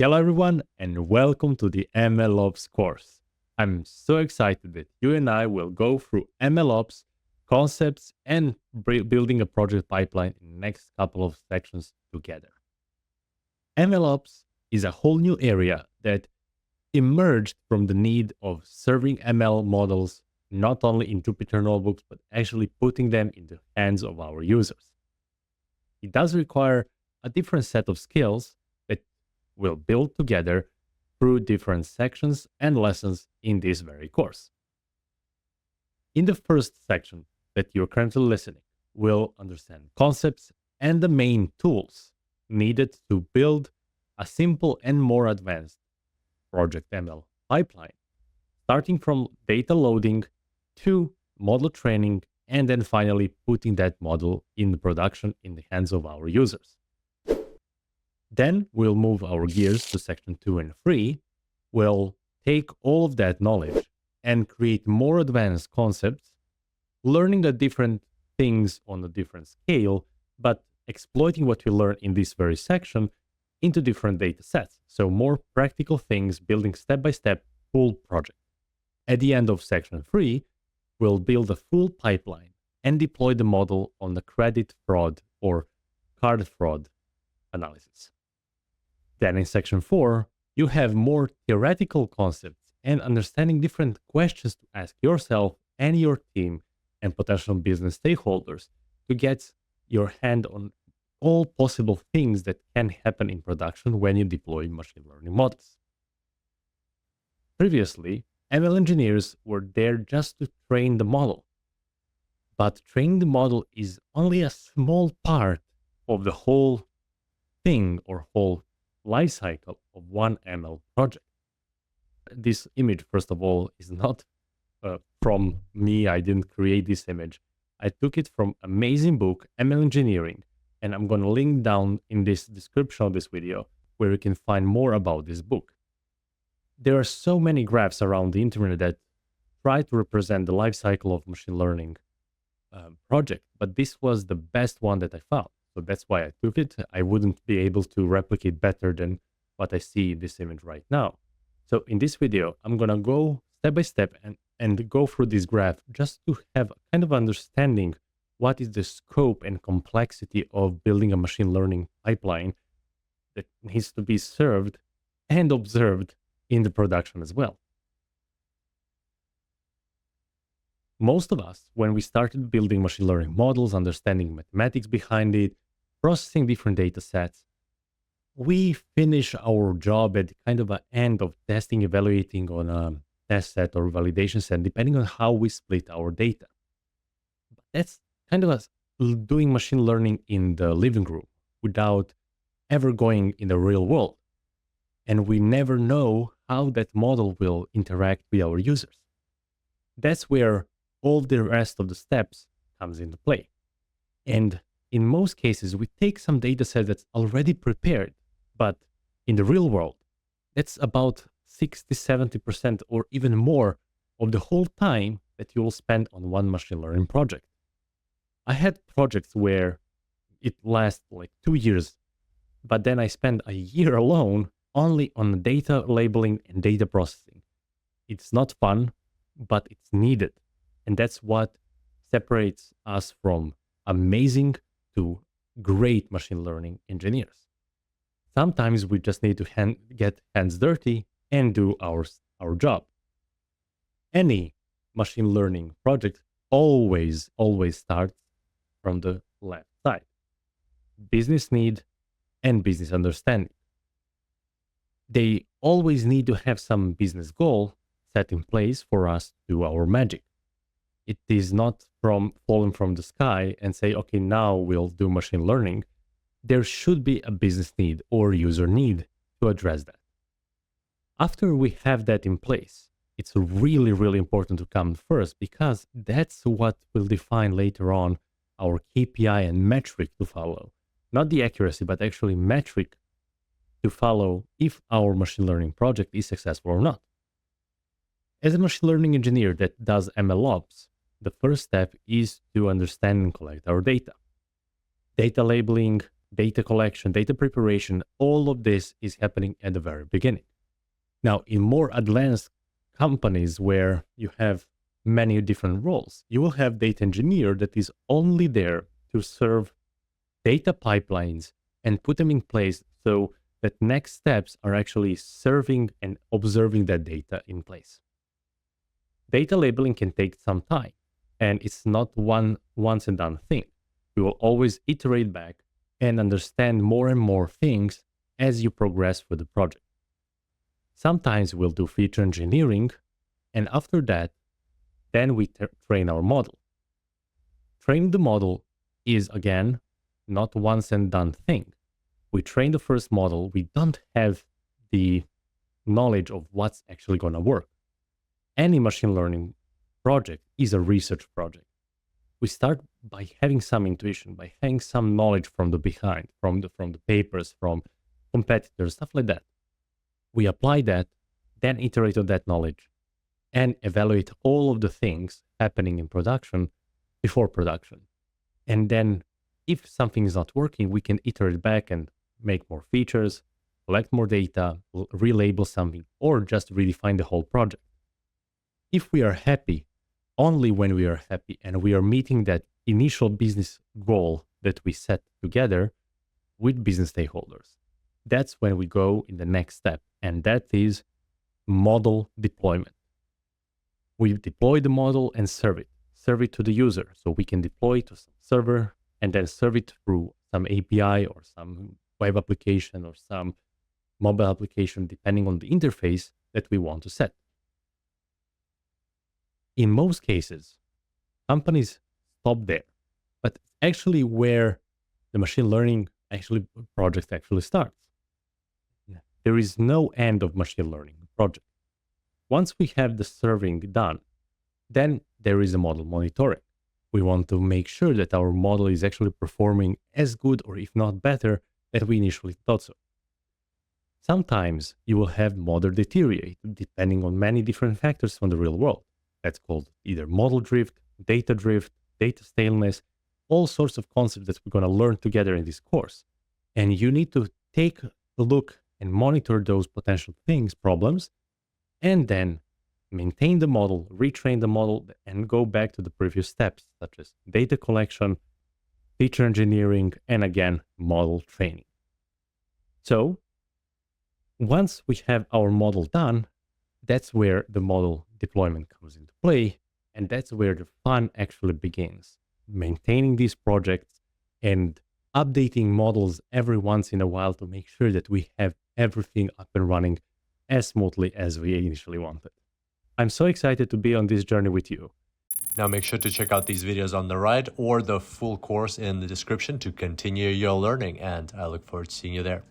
Hello everyone and welcome to the MLOps course. I'm so excited that you and I will go through MLOps concepts and building a project pipeline in the next couple of sections together. MLOps is a whole new area that emerged from the need of serving ML models not only in Jupyter notebooks but actually putting them in the hands of our users. It does require a different set of skills that we'll build together through different sections and lessons in this very course. In the first section that you're currently listening, we'll understand concepts and the main tools needed to build a simple and more advanced project ML pipeline, starting from data loading to model training, and then finally putting that model in production in the hands of our users. Then we'll move our gears to section 2 and 3. We'll take all of that knowledge and create more advanced concepts, learning the different things on a different scale, but exploiting what we learn in this very section into different data sets. So more practical things, building step-by-step full project. At the end of section 3, we'll build a full pipeline and deploy the model on the credit fraud or card fraud analysis. Then in section 4, you have more theoretical concepts and understanding different questions to ask yourself and your team and potential business stakeholders to get your hand on all possible things that can happen in production when you deploy machine learning models. Previously, ML engineers were there just to train the model. But training the model is only a small part of the whole thing or whole life cycle of one ML project. This image, first of all, is not from me. I didn't create this image. I took it from an amazing book, ML Engineering, and I'm going to link down in this description of this video where you can find more about this book. There are so many graphs around the internet that try to represent the life cycle of machine learning project, but this was the best one that I found. So that's why I took it. I wouldn't be able to replicate better than what I see in this image right now. So in this video, I'm going to go step by step and go through this graph just to have a kind of understanding what is the scope and complexity of building a machine learning pipeline that needs to be served and observed in the production as well. Most of us, when we started building machine learning models, understanding mathematics behind it, processing different data sets, we finish our job at kind of an end of testing, evaluating on a test set or validation set, depending on how we split our data. But that's kind of us doing machine learning in the living room without ever going in the real world. And we never know how that model will interact with our users. That's where all the rest of the steps comes into play. And in most cases, we take some data set that's already prepared, but in the real world, that's about 60-70% or even more of the whole time that you will spend on one machine learning project. I had projects where it lasts like 2 years, but then I spent a year alone only on data labeling and data processing. It's not fun, but it's needed. And that's what separates us from amazing to great machine learning engineers. Sometimes we just need to get hands dirty and do our job. Any machine learning project always starts from the left side. Business need and business understanding. They always need to have some business goal set in place for us to do our magic. It is not falling from the sky and say, okay, now we'll do machine learning. There should be a business need or user need to address that. After we have that in place, it's really, really important to come first because that's what will define later on our KPI and metric to follow. Not the accuracy, but actually metric to follow if our machine learning project is successful or not. As a machine learning engineer that does MLOps, the first step is to understand and collect our data. Data labeling, data collection, data preparation, all of this is happening at the very beginning. Now, in more advanced companies where you have many different roles, you will have data engineer that is only there to serve data pipelines and put them in place so that next steps are actually serving and observing that data in place. Data labeling can take some time, and it's not one once and done thing. We will always iterate back and understand more and more things as you progress with the project. Sometimes we'll do feature engineering, and after that, then we train our model. Training the model is, again, not once and done thing. We train the first model, we don't have the knowledge of what's actually going to work. Any machine learning project is a research project. We start by having some intuition, by having some knowledge from the behind, from the papers, from competitors, stuff like that. We apply that, then iterate on that knowledge, and evaluate all of the things happening in production before production. And then if something is not working, we can iterate back and make more features, collect more data, relabel something, or just redefine the whole project. If we are happy, only when we are happy and we are meeting that initial business goal that we set together with business stakeholders, that's when we go in the next step, and that is model deployment. We deploy the model and serve it to the user. So we can deploy it to some server and then serve it through some API or some web application or some mobile application, depending on the interface that we want to set. In most cases, companies stop there, but actually where the machine learning project actually starts. There is no end of machine learning project. Once we have the serving done, then there is a model monitoring. We want to make sure that our model is actually performing as good or if not better than we initially thought so. Sometimes you will have model deteriorate depending on many different factors from the real world. That's called either model drift, data staleness, all sorts of concepts that we're going to learn together in this course. And you need to take a look and monitor those potential problems, and then maintain the model, retrain the model, and go back to the previous steps, such as data collection, feature engineering, and again, model training. So once we have our model done, that's where the model deployment comes into play, and that's where the fun actually begins. Maintaining these projects and updating models every once in a while to make sure that we have everything up and running as smoothly as we initially wanted. I'm so excited to be on this journey with you. Now make sure to check out these videos on the right or the full course in the description to continue your learning, and I look forward to seeing you there.